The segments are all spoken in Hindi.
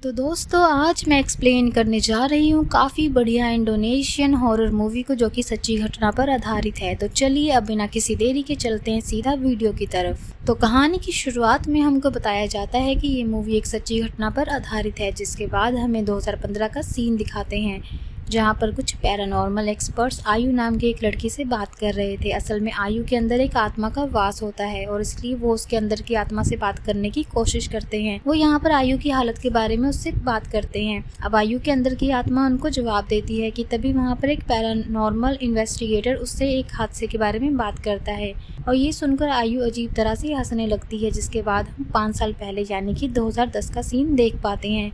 तो दोस्तों आज मैं एक्सप्लेन करने जा रही हूँ काफ़ी बढ़िया इंडोनेशियन हॉरर मूवी को जो कि सच्ची घटना पर आधारित है। तो चलिए अब बिना किसी देरी के चलते हैं सीधा वीडियो की तरफ। तो कहानी की शुरुआत में हमको बताया जाता है कि ये मूवी एक सच्ची घटना पर आधारित है, जिसके बाद हमें 2015 का सीन दिखाते हैं जहाँ पर कुछ पैरानॉर्मल एक्सपर्ट्स आयु नाम की एक लड़की से बात कर रहे थे। असल में आयु के अंदर एक आत्मा का वास होता है और इसलिए वो उसके अंदर की आत्मा से बात करने की कोशिश करते हैं। वो यहाँ पर आयु की हालत के बारे में उससे बात करते हैं। अब आयु के अंदर की आत्मा उनको जवाब देती है कि तभी वहाँ पर एक पैरानॉर्मल इन्वेस्टिगेटर उससे एक हादसे के बारे में बात करता है और ये सुनकर आयु अजीब तरह से हंसने लगती है। जिसके बाद हम 5 साल पहले यानी कि 2010 का सीन देख पाते हैं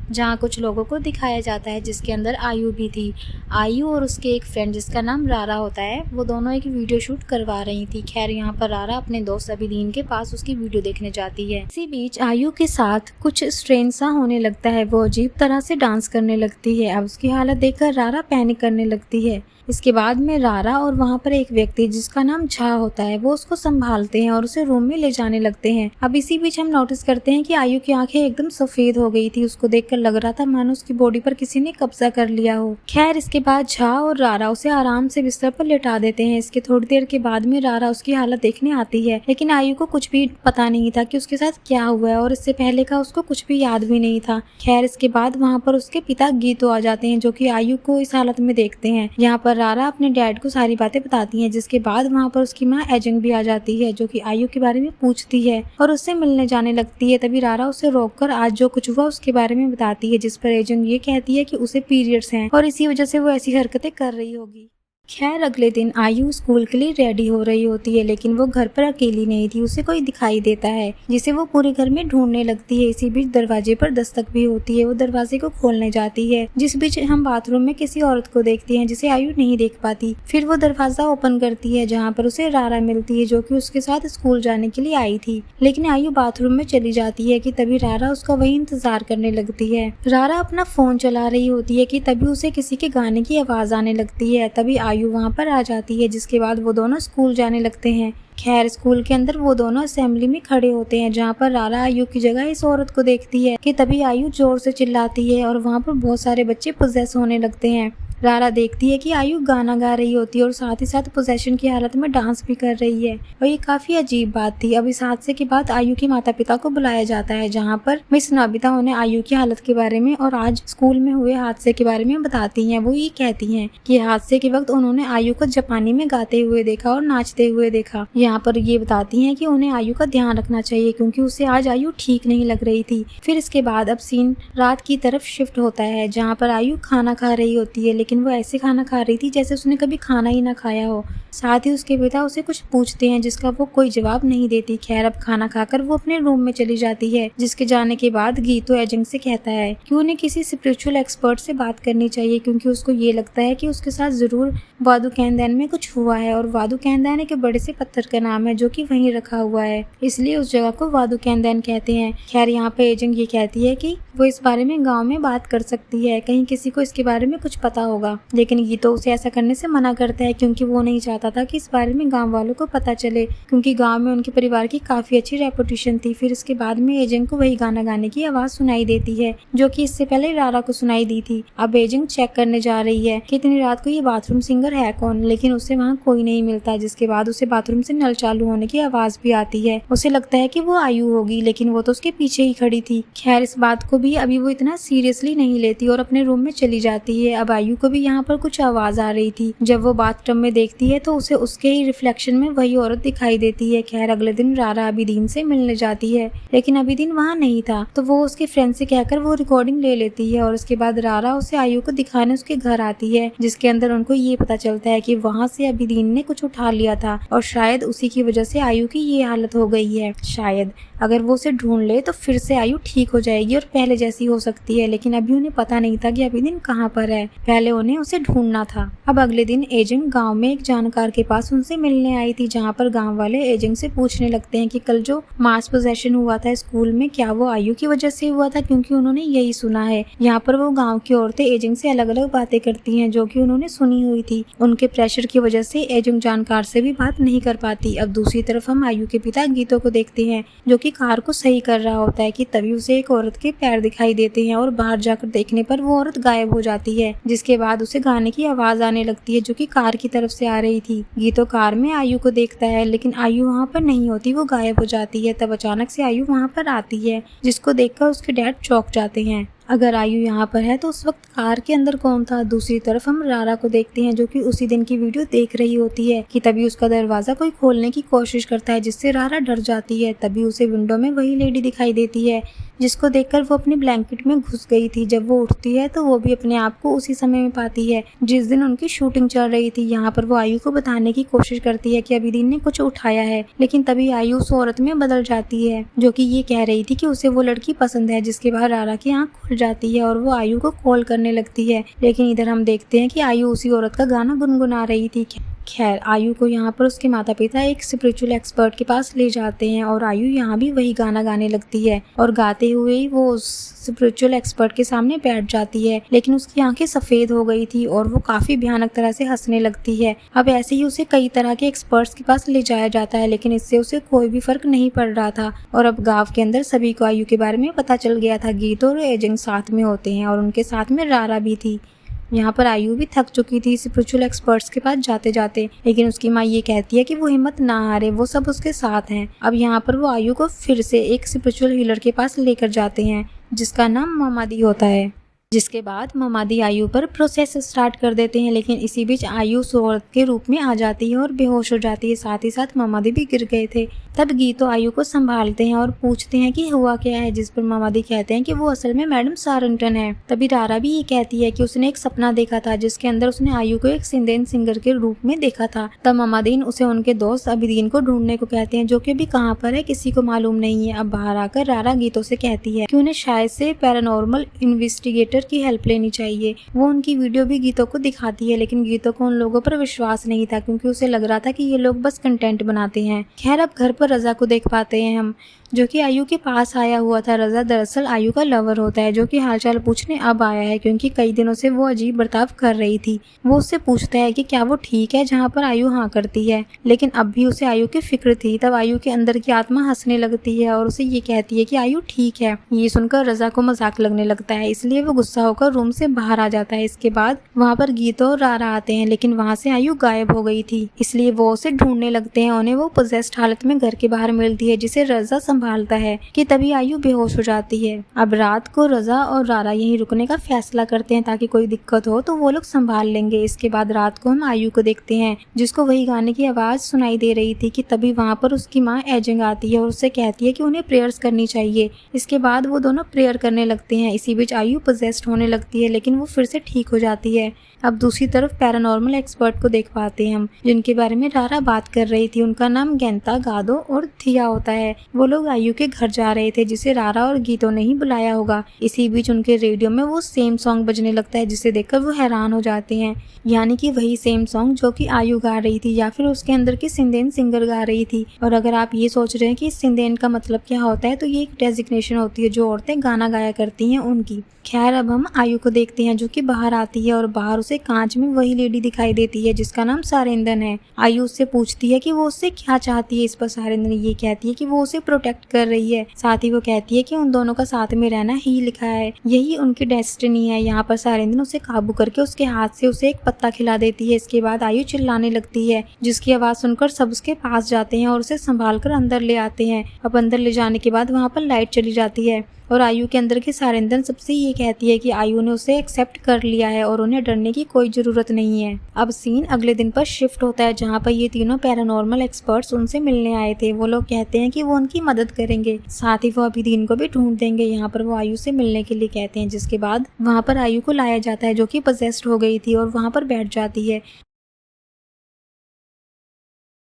जहाँ कुछ लोगों को दिखाया जाता है, जिसके अंदर आयु भी थी। आयु और उसके एक फ्रेंड जिसका नाम रारा होता है, वो दोनों एक वीडियो शूट करवा रही थी। खैर यहाँ पर रारा अपने दोस्त अभिदीन के पास उसकी वीडियो देखने जाती है। इसी बीच आयु के साथ कुछ स्ट्रेन सा होने लगता है। वो अजीब तरह से डांस करने लगती है। अब उसकी हालत देखकर रारा पैनिक करने लगती है। इसके बाद में रारा और वहाँ पर एक व्यक्ति जिसका नाम झा होता है वो उसको संभालते हैं और उसे रूम में ले जाने लगते हैं। अब इसी बीच हम नोटिस करते हैं कि आयु की आंखें एकदम सफेद हो गई थी। उसको देखकर लग रहा था मानो उसकी बॉडी पर किसी ने कब्जा कर लिया हो। खैर इसके बाद झा और रारा उसे आराम से बिस्तर पर लेटा देते हैं। इसके थोड़ी देर के बाद में रारा उसकी हालत देखने आती है, लेकिन आयु को कुछ भी पता नहीं था कि उसके साथ क्या हुआ है और इससे पहले का उसको कुछ भी याद भी नहीं था। खैर इसके बाद वहाँ पर उसके पिता गीतो आ जाते हैं जो कि आयु को इस हालत में देखते हैं। यहाँ पर रारा अपने डैड को सारी बातें बताती है। जिसके बाद वहाँ पर उसकी माँ एजंग भी आ जाती है जो कि आयु के बारे में पूछती है और उससे मिलने जाने लगती है। तभी रारा उसे रोककर आज जो कुछ हुआ उसके बारे में बताती है, जिस पर एजंग ये कहती है कि उसे पीरियड्स हैं और इसी वजह से वो ऐसी हरकतें कर रही होगी। खैर अगले दिन आयु स्कूल के लिए रेडी हो रही होती है, लेकिन वो घर पर अकेली नहीं थी। उसे कोई दिखाई देता है जिसे वो पूरे घर में ढूंढने लगती है। इसी बीच दरवाजे पर दस्तक भी होती है। वो दरवाजे को खोलने जाती है, जिस बीच हम बाथरूम में किसी औरत को देखते हैं जिसे आयु नहीं देख पाती। फिर वो दरवाजा ओपन करती है जहाँ पर उसे रारा मिलती है जो कि उसके साथ स्कूल जाने के लिए आई थी, लेकिन आयु बाथरूम में चली जाती है कि तभी रारा उसका वही इंतजार करने लगती है। रारा अपना फोन चला रही होती है कि तभी उसे किसी के गाने की आवाज आने लगती है। तभी आयु वहाँ पर आ जाती है, जिसके बाद वो दोनों स्कूल जाने लगते हैं। खैर स्कूल के अंदर वो दोनों असेंबली में खड़े होते हैं जहाँ पर रारा आयु की जगह इस औरत को देखती है कि तभी आयु जोर से चिल्लाती है और वहाँ पर बहुत सारे बच्चे पोजेस होने लगते हैं। रारा देखती है कि आयु गाना गा रही होती है और साथ ही साथ पोजेशन की हालत में डांस भी कर रही है और ये काफी अजीब बात थी। अब इस हादसे के बाद आयु के माता पिता को बुलाया जाता है जहाँ पर मिस नोबिता उन्हें आयु की हालत के बारे में और आज स्कूल में हुए हादसे के बारे में बताती हैं। वो ये कहती हैं कि हादसे के वक्त उन्होंने आयु को जापानी में गाते हुए देखा और नाचते हुए देखा। यहाँ पर ये बताती हैं कि उन्हें आयु का ध्यान रखना चाहिए क्योंकि उसे आज आयु ठीक नहीं लग रही थी। फिर इसके बाद अब सीन रात की तरफ शिफ्ट होता है जहाँ पर आयु खाना खा रही होती है, लेकिन वो ऐसे खाना खा रही थी जैसे उसने कभी खाना ही ना खाया हो। साथ ही उसके पिता उसे कुछ पूछते हैं जिसका वो कोई जवाब नहीं देती। खैर अब खाना खाकर वो अपने रूम में चली जाती है, जिसके जाने के बाद गीतो एजंग से कहता है कि उन्हें किसी स्पिरिचुअल एक्सपर्ट से बात करनी चाहिए क्योंकि उसको ये लगता है कि उसके साथ जरूर वादू कैंदैन में कुछ हुआ है और वादू कैंदैन एक बड़े से पत्थर का नाम है जो कि वहीं रखा हुआ है, इसलिए उस जगह को वादू कैंदैन कहते हैं। खैर यहाँ पे एजंग ये कहती है कि वो इस बारे में गाँव में बात कर सकती है, कहीं किसी को इसके बारे में कुछ पता होगा, लेकिन ये तो उसे ऐसा करने से मना करता है क्योंकि वो नहीं चाहता था कि इस बारे में गांव वालों को पता चले क्योंकि गांव में उनके परिवार की काफी अच्छी रेपुटेशन थी। फिर इसके बाद में एजंग को वही गाना गाने की आवाज सुनाई देती है जो कि इससे पहले रारा को सुनाई दी थी। अब एजंग चेक करने जा रही है कि इतनी रात को ये बाथरूम सिंगर है कौन, लेकिन उसे वहाँ कोई नहीं मिलता। जिसके बाद उसे बाथरूम से नल चालू होने की आवाज भी आती है। उसे लगता है कि वो आयु होगी, लेकिन वो तो उसके पीछे ही खड़ी थी। खैर इस बात को भी अभी वो इतना सीरियसली नहीं लेती और अपने रूम में चली जाती है। अब आयु को भी यहाँ पर कुछ आवाज आ रही थी। जब वो बाथटब में देखती है तो उसे उसके ही रिफ्लेक्शन में वही औरत दिखाई देती है। खैर अगले दिन रारा अभिदीन से मिलने जाती है, लेकिन अभिदीन वहाँ नहीं था, तो वो उसके फ्रेंड से कहकर वो रिकॉर्डिंग ले लेती है और उसके बाद रारा उसे आयु को दिखाने उसके घर आती है, जिसके अंदर उनको ये पता चलता है कि वहाँ से अभिदीन ने कुछ उठा लिया था और शायद उसी की वजह से आयु की ये हालत हो गई है। शायद अगर वो उसे ढूंढ ले तो फिर से आयु ठीक हो जाएगी और पहले जैसी हो सकती है, लेकिन अभी उन्हें पता नहीं था कि अभिदीन कहाँ पर है। पहले पहले उन्हें उसे ढूंढना था। अब अगले दिन एजेंट गांव में एक जानकार के पास उनसे मिलने आई थी, जहां पर गांव वाले एजेंट से पूछने लगते हैं कि कल जो मास पोजेशन हुआ था स्कूल में, क्या वो आयु की वजह से हुआ था, क्योंकि उन्होंने यही सुना है। यहाँ पर वो गाँव की औरतें एजेंट से अलग अलग बातें करती है जो की उन्होंने सुनी हुई थी। उनके प्रेशर की वजह से एजेंट जानकार से भी बात नहीं कर पाती। अब दूसरी तरफ हम आयु के पिता गीतो को देखते हैं, जो कि कार को सही कर रहा होता है कि तभी उसे एक औरत के पैर दिखाई देते हैं और बाहर जाकर देखने पर वो औरत गायब हो जाती है, जिसके बाद उसे गाने की आवाज आने लगती है जो कि कार की तरफ से आ रही थी। गीतो कार में आयु को देखता है, लेकिन आयु वहाँ पर नहीं होती, वो गायब हो जाती है। तब अचानक से आयु वहाँ पर आती है, जिसको देखकर उसके डैड चौंक जाते हैं। अगर आयु यहाँ पर है तो उस वक्त कार के अंदर कौन था। दूसरी तरफ हम रारा को देखते हैं, जो कि उसी दिन की वीडियो देख रही होती है कि तभी उसका दरवाजा कोई खोलने की कोशिश करता है, जिससे रारा डर जाती है। तभी उसे विंडो में वही लेडी दिखाई देती है, जिसको देखकर वो अपने ब्लैंकेट में घुस गई थी। जब वो उठती है तो वो भी अपने आप को उसी समय में पाती है जिस दिन उनकी शूटिंग चल रही थी। यहाँ पर वो आयु को बताने की कोशिश करती है कि अभिदीन ने कुछ उठाया है, लेकिन तभी आयु उस औरत में बदल जाती है, जो कि ये कह रही थी कि उसे वो लड़की पसंद है। जिसके बाद रारा की आंख खुल जाती है और वो आयु को कॉल करने लगती है, लेकिन इधर हम देखते हैं कि आयु उसी औरत का गाना गुनगुना रही थी। खैर, आयु को यहाँ पर उसके माता पिता एक स्पिरिचुअल एक्सपर्ट के पास ले जाते हैं और आयु यहाँ भी वही गाना गाने लगती है और गाते हुए ही वो उस स्पिरिचुअल एक्सपर्ट के सामने बैठ जाती है, लेकिन उसकी आंखें सफेद हो गई थी और वो काफी भयानक तरह से हंसने लगती है। अब ऐसे ही उसे कई तरह के एक्सपर्ट्स के पास ले जाया जाता है, लेकिन इससे उसे कोई भी फर्क नहीं पड़ रहा था। और अब गांव के अंदर सभी को आयु के बारे में पता चल गया था। गीत और एजेंट साथ में होते हैं और उनके साथ में रारा भी थी। यहाँ पर आयु भी थक चुकी थी स्पिरिचुअल एक्सपर्ट्स के पास जाते जाते, लेकिन उसकी माँ ये कहती है कि वो हिम्मत ना हारे, वो सब उसके साथ हैं। अब यहाँ पर वो आयु को फिर से एक स्पिरिचुअल हीलर के पास लेकर जाते हैं, जिसका नाम ममादी होता है। जिसके बाद ममादी आयु पर प्रोसेस स्टार्ट कर देते हैं, लेकिन इसी बीच आयु औरत के रूप में आ जाती है और बेहोश हो जाती है। साथ ही साथ ममादी भी गिर गए थे। तब गीतो आयु को संभालते हैं और पूछते हैं कि हुआ क्या है, जिस पर ममादी कहते हैं कि वो असल में मैडम सारंगटन है। तभी रारा भी ये कहती है कि उसने एक सपना देखा था, जिसके अंदर उसने आयु को एक सिंधियन सिंगर के रूप में देखा था। तब ममादीन उसे उनके दोस्त अभिदीन को ढूंढने को कहते हैं, जो कि अभी कहाँ पर है किसी को मालूम नहीं है। अब बाहर आकर रारा गीतो से कहती है कि उन्हें शायद से पैरानॉर्मल इन्वेस्टिगेटर की हेल्प लेनी चाहिए। वो उनकी वीडियो भी गीतो को दिखाती है, लेकिन गीतो को उन लोगों पर विश्वास नहीं था, क्योंकि उसे लग रहा था कि ये लोग बस कंटेंट बनाते हैं। खैर, अब घर पर रजा को देख पाते हैं हम, जो कि आयु के पास आया हुआ था। रजा दरअसल आयु का लवर होता है, जो कि हालचाल पूछने अब आया है, क्योंकि कई दिनों से वो अजीब बर्ताव कर रही थी। वो उससे पूछता है कि क्या वो ठीक है, जहाँ पर आयु हाँ करती है, लेकिन अब भी उसे आयु की फिक्र थी। तब आयु के अंदर की आत्मा हंसने लगती है और उसे ये कहती है कि आयु ठीक है। ये सुनकर रजा को मजाक लगने लगता है, इसलिए वो गुस्सा होकर रूम से बाहर आ जाता है। इसके बाद वहाँ पर गीतो और रारा आते हैं, लेकिन वहाँ से आयु गायब हो गई थी, इसलिए वो उसे ढूंढने लगते हैं। उन्हें वो पोजेस्ड हालत में घर के बाहर मिलती है, जिसे रजा संभालता है कि तभी आयु बेहोश हो जाती है। अब रात को रजा और रारा यहीं रुकने का फैसला करते हैं, ताकि कोई दिक्कत हो तो वो लोग संभाल लेंगे। इसके बाद रात को हम आयु को देखते हैं, जिसको वही गाने की आवाज सुनाई दे रही थी कि तभी वहाँ पर उसकी माँ एजेंट आती है और उससे कहती है कि उन्हें प्रेयर्स करनी चाहिए। इसके बाद वो दोनों प्रेयर करने लगते हैं। इसी बीच आयु पोजेस्ड होने लगती है, लेकिन वो फिर से ठीक हो जाती है। अब दूसरी तरफ पैरानॉर्मल एक्सपर्ट को देख पाते हैं हम, जिनके बारे में रारा बात कर रही थी। उनका नाम गेंता, गादो और थिया होता है। वो लोग आयु के घर जा रहे थे, जिसे रारा और गीतो ने ही बुलाया होगा। इसी बीच उनके रेडियो में वो सेम सॉन्ग बजने लगता है, जिसे देखकर वो हैरान हो जाते हैं, यानी कि वही सेम सॉन्ग जो कि आयु गा रही थी, या फिर उसके अंदर की सिंधियन सिंगर गा रही थी। और अगर आप ये सोच रहे हैं कि सिंधियन का मतलब क्या होता है, तो ये एक डेजिग्नेशन होती है जो औरतें गाना गाया करती हैं उनकी। खैर, अब हम आयु को देखते हैं, जो कि बाहर आती है और बाहर उसे कांच में वही लेडी दिखाई देती है, जिसका नाम सारेंदन है। आयु उससे पूछती है कि वो उससे क्या चाहती है। इस पर सारेंदन ये कहती है कि वो उसे प्रोटेक्ट कर रही है। साथ ही वो कहती है कि उन दोनों का साथ में रहना ही लिखा है, यही उनकी डेस्टिनी है। यहाँ पर सारेंदन उसे काबू करके उसके हाथ से उसे एक पत्ता खिला देती है। इसके बाद आयु चिल्लाने लगती है, जिसकी आवाज सुनकर सब उसके पास जाते हैं और उसे संभाल कर अंदर ले आते हैं। अब अंदर ले जाने के बाद वहाँ पर लाइट चली जाती है और आयु के अंदर की सारेंदन सबसे ये कहती है कि आयु ने उसे एक्सेप्ट कर लिया है और उन्हें डरने की कोई जरूरत नहीं है। अब सीन अगले दिन पर शिफ्ट होता है, जहाँ पर ये तीनों पैरानॉर्मल एक्सपर्ट्स उनसे मिलने आए थे। वो लोग कहते हैं कि वो उनकी मदद करेंगे, साथ ही वो अभिदीन को भी ढूंढ देंगे। यहाँ पर वो आयु से मिलने के लिए कहते हैं, जिसके बाद वहाँ पर आयु को लाया जाता है, जो कि पोजेस्ड हो गई थी और वहाँ पर बैठ जाती है।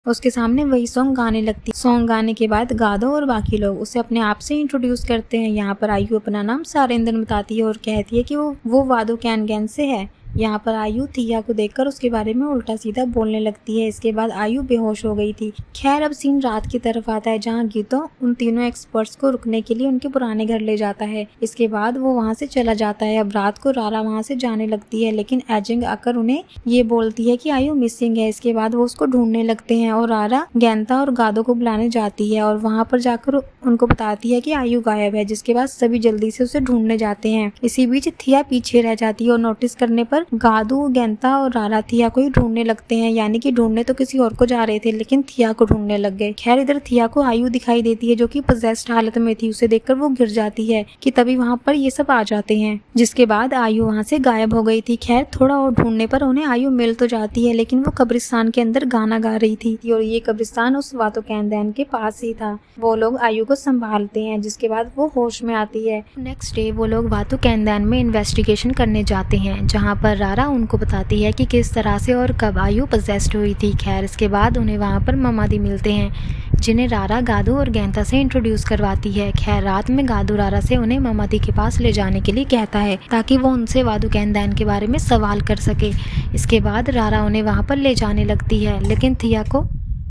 उसके सामने वही सॉन्ग गाने लगती। सॉन्ग गाने के बाद गादो और बाकी लोग उसे अपने आप से इंट्रोड्यूस करते हैं। यहाँ पर आयु अपना नाम सारेंदन बताती है और कहती है कि वो वादो कैन गैन से है, यहाँ पर आयु थिया को देखकर उसके बारे में उल्टा सीधा बोलने लगती है। इसके बाद आयु बेहोश हो गई थी। खैर अब सीन रात की तरफ आता है, जहाँ गीतो उन तीनों एक्सपर्ट्स को रुकने के लिए उनके पुराने घर ले जाता है। इसके बाद वो वहाँ से चला जाता है। अब रात को रारा वहाँ से जाने लगती है, लेकिन एजिंग आकर उन्हें ये बोलती है कि आयु मिसिंग है। इसके बाद वो उसको ढूंढने लगते हैं और रारा गैंता और गादो को बुलाने जाती है और वहाँ पर जाकर उनको बताती है कि आयु गायब है, जिसके बाद सभी जल्दी से उसे ढूंढने जाते हैं। इसी बीच थिया पीछे रह जाती है और नोटिस करने पर गादू, गैंता और रारा थिया को ही ढूंढने लगते हैं, यानी कि ढूंढने तो किसी और को जा रहे थे लेकिन थिया को ढूंढने लग गए। खैर इधर थिया को आयु दिखाई देती है जो कि पोजेस्ड हालत में थी। उसे देखकर वो गिर जाती है कि तभी वहाँ पर ये सब आ जाते हैं, जिसके बाद आयु वहाँ से गायब हो गई थी। खैर थोड़ा और ढूंढने पर उन्हें आयु मिल तो जाती है, लेकिन वो कब्रिस्तान के अंदर गाना गा रही थी और ये कब्रिस्तान उस वातो कैंदैन के पास ही था। वो लोग आयु को संभालते हैं, जिसके बाद वो होश में आती है। नेक्स्ट डे वो लोग वातो कैंदैन में इन्वेस्टिगेशन करने जाते हैं, जहाँ पर रारा उनको बताती है कि किस तरह से और कब आयु पोजेस्ड हुई थी। खैर इसके बाद उन्हें वहाँ पर ममादी मिलते हैं, जिन्हें रारा गादू और गैंता से इंट्रोड्यूस करवाती है। खैर रात में गादू रारा से उन्हें ममादी के पास ले जाने के लिए कहता है ताकि वो उनसे वादो कैंदैन के बारे में सवाल कर सके। इसके बाद रारा उन्हें वहाँ पर ले जाने लगती है,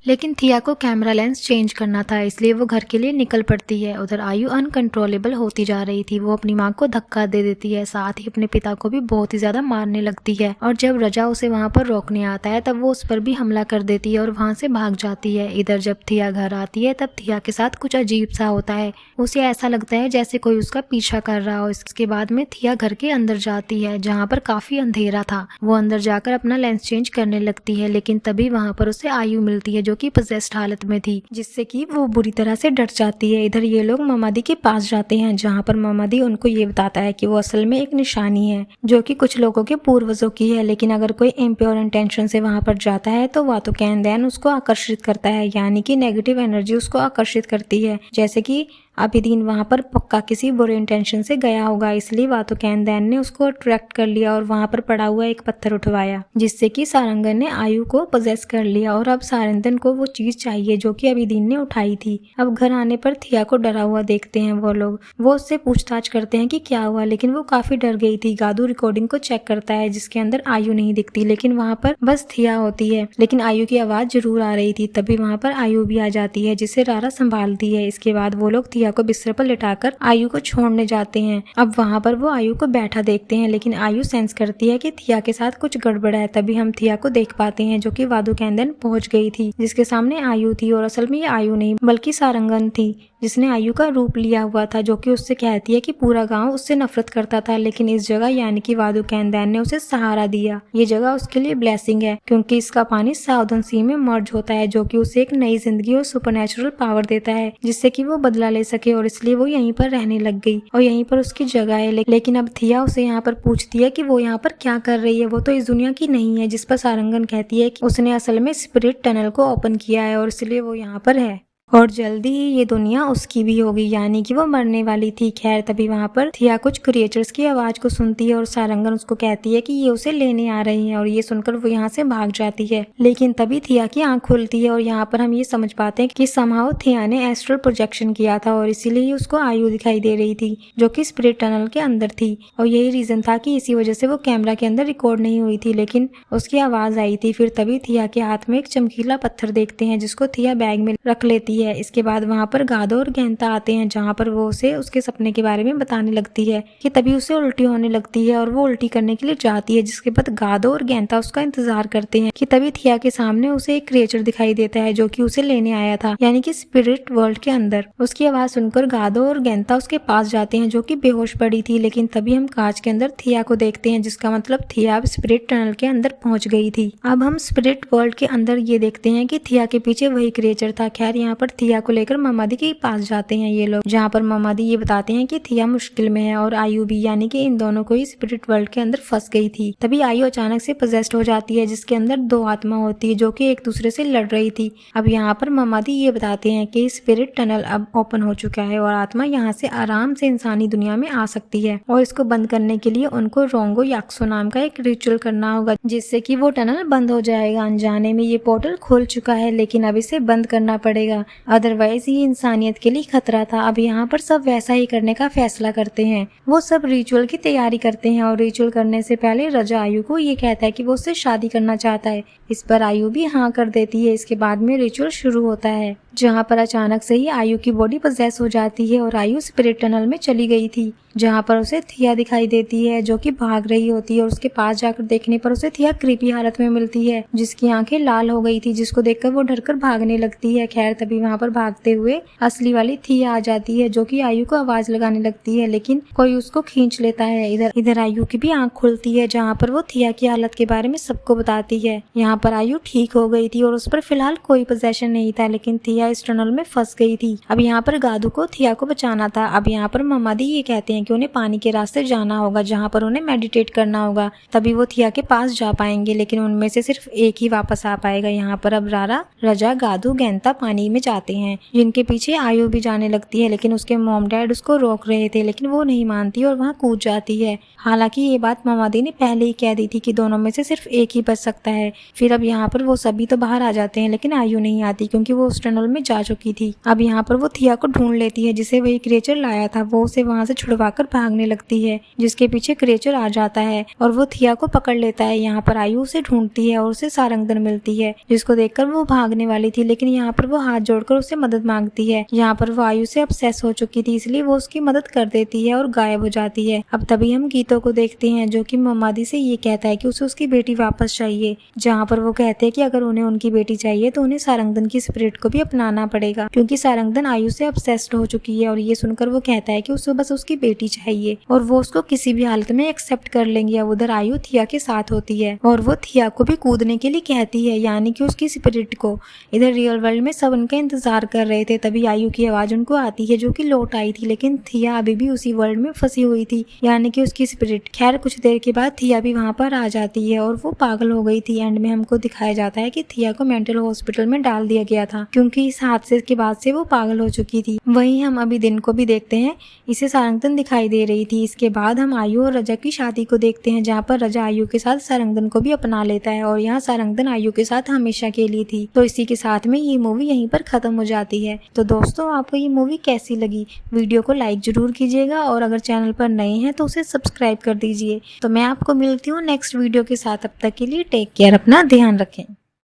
लेकिन थिया को कैमरा लेंस चेंज करना था, इसलिए वो घर के लिए निकल पड़ती है। उधर आयु अनकंट्रोलेबल होती जा रही थी। वो अपनी माँ को धक्का दे देती है, साथ ही अपने पिता को भी बहुत ही ज्यादा मारने लगती है। और जब रजा उसे वहाँ पर रोकने आता है तब वो उस पर भी हमला कर देती है और वहाँ से भाग जाती है। इधर जब थिया घर आती है तब थिया के साथ कुछ अजीब सा होता है। उसे ऐसा लगता है जैसे कोई उसका पीछा कर रहा हो। इसके बाद में थिया घर के अंदर जाती है, जहाँ पर काफी अंधेरा था। वो अंदर जाकर अपना लेंस चेंज करने लगती है, लेकिन तभी वहाँ पर उसे आयु मिलती है जो कि पोजेस्ड हालत में थी, जिससे कि वो बुरी तरह से डर जाती है। इधर ये लोग ममादी के पास जाते हैं, जहाँ पर ममादी उनको ये बताता है कि वो असल में एक निशानी है जो कि कुछ लोगों के पूर्वजों की है, लेकिन अगर कोई इम्प्योर इंटेंशन से वहाँ पर जाता है तो वातो कैंदैन उसको आकर्षित करता है, यानी कि नेगेटिव एनर्जी उसको आकर्षित करती है। जैसे कि अभिदीन वहाँ पर पक्का किसी बुरे इंटेंशन से गया होगा, इसलिए वातो कैंदैन ने उसको अट्रैक्ट कर लिया और वहाँ पर पड़ा हुआ एक पत्थर उठवाया, जिससे कि सारंगन ने आयु को पोजेस कर लिया। और अब सारंगन को वो चीज चाहिए जो कि अभिदीन ने उठाई थी। अब घर आने पर थिया को डरा हुआ देखते हैं वो लोग। वो उससे पूछताछ करते हैं कि क्या हुआ, लेकिन वो काफी डर गई थी। गादू रिकॉर्डिंग को चेक करता है, जिसके अंदर आयु नहीं दिखती, लेकिन वहाँ पर बस थिया होती है, लेकिन आयु की आवाज जरूर आ रही थी। तभी वहाँ पर आयु भी आ जाती है, जिसे रारा संभालती है। इसके बाद वो लोग थिया को बिस्तर पर लिटाकर आयु को छोड़ने जाते हैं। अब वहाँ पर वो आयु को बैठा देखते हैं, लेकिन आयु सेंस करती है कि थिया के साथ कुछ गड़बड़ है। तभी हम थिया को देख पाते हैं जो कि वादो कैंदैन पहुंच गई थी, जिसके सामने आयु थी। और असल में ये आयु नहीं बल्कि सारंगन थी, जिसने आयु का रूप लिया हुआ था, जो कि उससे कहती है कि पूरा गांव उससे नफरत करता था, लेकिन इस जगह यानी कि वादो कैंदैन ने उसे सहारा दिया। ये जगह उसके लिए ब्लेसिंग है, क्योंकि इसका पानी साउदर्न सी में मर्ज होता है, जो कि उसे एक नई जिंदगी और सुपरनेचुरल पावर देता है, जिससे कि वो बदला ले सके। और इसलिए वो यहीं पर रहने लग गई और यहीं पर उसकी जगह है। लेकिन अब थिया उसे यहाँ पर पूछती है कि वो यहाँ पर क्या कर रही है, वो तो इस दुनिया की नहीं है। जिस पर सारंगन कहती है कि उसने असल में स्पिरिट टनल को ओपन किया है और इसलिए वो यहाँ पर है और जल्दी ही ये दुनिया उसकी भी होगी, यानी कि वो मरने वाली थी। खैर तभी वहाँ पर थिया कुछ क्रिएचर्स की आवाज को सुनती है और सारंगन उसको कहती है कि ये उसे लेने आ रहे हैं, और ये सुनकर वो यहाँ से भाग जाती है। लेकिन तभी थिया की आंख खुलती है और यहाँ पर हम ये समझ पाते हैं कि समहाउ थिया ने एस्ट्रल प्रोजेक्शन किया था और इसीलिए उसको आयु दिखाई दे रही थी, जो कि स्पिरिट टनल के अंदर थी। और यही रीजन था कि इसी वजह से वो कैमरा के अंदर रिकॉर्ड नहीं हुई थी, लेकिन उसकी आवाज आई थी। फिर तभी थिया के हाथ में एक चमकीला पत्थर देखते हैं, जिसको थिया बैग में रख लेती है। इसके बाद वहाँ पर गादो और गैंता आते हैं, जहाँ पर वो उसे उसके सपने के बारे में बताने लगती है कि तभी उसे उल्टी होने लगती है और वो उल्टी करने के लिए जाती है। जिसके बाद गादो और गैंता उसका इंतजार करते हैं कि तभी थिया के सामने उसे एक क्रिएचर दिखाई देता है जो कि उसे लेने आया था, यानी कि स्पिरिट वर्ल्ड के अंदर। उसकी आवाज सुनकर गादो और गैंता उसके पास जाते हैं, जो कि बेहोश पड़ी थी। लेकिन तभी हम कांच के अंदर थिया को देखते हैं, जिसका मतलब थिया अब स्पिरिट टनल के अंदर पहुंच गई थी। अब हम स्पिरिट वर्ल्ड के अंदर ये देखते हैं कि थिया के पीछे वही क्रिएचर था। खैर यहाँ पर थिया को लेकर ममादी के पास जाते हैं ये लोग, जहाँ पर ममादी ये बताते हैं कि थिया मुश्किल में है और आयु भी, यानी कि इन दोनों को ही स्पिरिट वर्ल्ड के अंदर फंस गई थी। तभी आयु अचानक से पोजेस्ड हो जाती है, जिसके अंदर दो आत्मा होती है जो कि एक दूसरे से लड़ रही थी। अब यहाँ पर ममादी ये बताते हैं कि स्पिरिट टनल अब ओपन हो चुका है और आत्मा यहाँ से आराम से इंसानी दुनिया में आ सकती है, और इसको बंद करने के लिए उनको रोंगो याक्सो नाम का एक रिचुअल करना होगा, जिससे कि वो टनल बंद हो जाएगा। अनजाने में ये पोर्टल खुल चुका है, लेकिन अब इसे बंद करना पड़ेगा। अदरवाइज ये इंसानियत के लिए खतरा था। अब यहाँ पर सब वैसा ही करने का फैसला करते हैं। वो सब रिचुअल की तैयारी करते हैं और रिचुअल करने से पहले रजा आयु को ये कहता है कि वो उससे शादी करना चाहता है। इस पर आयु भी हाँ कर देती है। इसके बाद में रिचुअल शुरू होता है, जहाँ पर अचानक से ही आयु की बॉडी पजेस हो जाती है और आयु स्पिरिट टनल में चली गई थी, जहाँ पर उसे थिया दिखाई देती है जो कि भाग रही होती है और उसके पास जाकर देखने पर उसे थिया क्रीपी हालत में मिलती है, जिसकी आंखें लाल हो गई थी, जिसको देखकर वो डरकर भागने लगती है। खैर तभी वहाँ पर भागते हुए असली वाली थिया आ जाती है जो कि आयु को आवाज लगाने लगती है, लेकिन कोई उसको खींच लेता है। इधर आयु की भी आंख खुलती है, जहाँ पर वो थिया की हालत के बारे में सबको बताती है। यहाँ पर आयु ठीक हो गई थी और उस पर फिलहाल कोई पोजेशन नहीं था, लेकिन थिया इस टनल में फंस गई थी। अब यहाँ पर गादू को थिया को बचाना था। अब यहाँ पर ममादी ये कहते हैं कि उन्हें पानी के रास्ते जाना होगा, जहाँ पर उन्हें मेडिटेट करना होगा, तभी वो थिया के पास जा पाएंगे, लेकिन उनमें से सिर्फ एक ही वापस आ पाएगा। यहाँ पर अब रारा, रजा, गादू, गेंता पानी में जाते हैं, जिनके पीछे आयु भी जाने लगती है, लेकिन उसके मॉम डैड उसको रोक रहे थे, लेकिन वो नहीं मानती और वहाँ कूद जाती है। हालांकि ये बात ममादी ने पहले ही कह दी थी कि दोनों में से सिर्फ एक ही बच सकता है। फिर अब यहाँ पर वो सभी तो बाहर आ जाते हैं, लेकिन आयु नहीं आती क्योंकि वो उस टनल में जा चुकी थी। अब यहाँ पर वो थिया को ढूंढ लेती है, जिसे वही क्रिएचर लाया था। वो उसे वहाँ से छुड़वाकर भागने लगती है, जिसके पीछे क्रिएचर आ जाता है और वो थिया को पकड़ लेता है। यहाँ पर आयु उसे ढूंढती है और उसे सारंगधन मिलती है, जिसको देखकर वो भागने वाली थी, लेकिन यहाँ पर वो हाथ जोड़कर उसे मदद मांगती है। यहाँ पर वो आयु से ऑब्सेस हो चुकी थी, इसलिए वो उसकी मदद कर देती है और गायब हो जाती है। अब तभी हम गीतो को देखते हैं, जो कि ममादी से ये कहता है कि उसे उसकी बेटी वापस चाहिए, जहाँ पर वो कहते हैं कि अगर उन्हें उनकी बेटी चाहिए तो उन्हें सारंगधन की स्पिरिट को भी अपनाना पड़ेगा, क्योंकि सारंगधन आयु से ऑब्सेस्ड हो चुकी है। और ये सुनकर वो कहता है कि उसे बस उसकी बेटी चाहिए और वो उसको किसी भी हालत में एक्सेप्ट कर लेंगे। अब उधर आयु थिया के साथ होती है और वो थिया को भी कूदने के लिए कहती है, यानी कि उसकी स्पिरिट को। इधर रियल वर्ल्ड में सब उनका इंतजार कर रहे थे, तभी आयु की आवाज उनको आती है, जो कि लौट आई थी, लेकिन थिया अभी भी उसी वर्ल्ड में फंसी हुई थी, यानी कि उसकी स्पिरिट। खैर कुछ देर के बाद थिया भी वहाँ पर आ जाती है और वो पागल हो गई थी। एंड में हमको दिखाया जाता है कि थिया को मेंटल हॉस्पिटल में डाल दिया गया था, क्योंकि इस हादसे के बाद से वो पागल हो चुकी थी। वहीं हम अभी दिन को भी देखते हैं, इसे सारंगधन दिखाई दे रही थी। इसके बाद हम आयु और रजा की शादी को देखते हैं, जहाँ पर रजा आयु के साथ सारंगधन को भी अपना लेता है और यहाँ सारंगधन आयु के साथ हमेशा के लिए थी। तो इसी के साथ में ये मूवी यहीं पर खत्म हो जाती है। तो दोस्तों, आपको ये मूवी कैसी लगी? वीडियो को लाइक जरूर कीजिएगा और अगर चैनल पर नए हैं तो उसे सब्सक्राइब कर दीजिए। तो मैं आपको मिलती हूँ नेक्स्ट वीडियो के साथ। अब तक के लिए टेक केयर, अपना ध्यान रखें।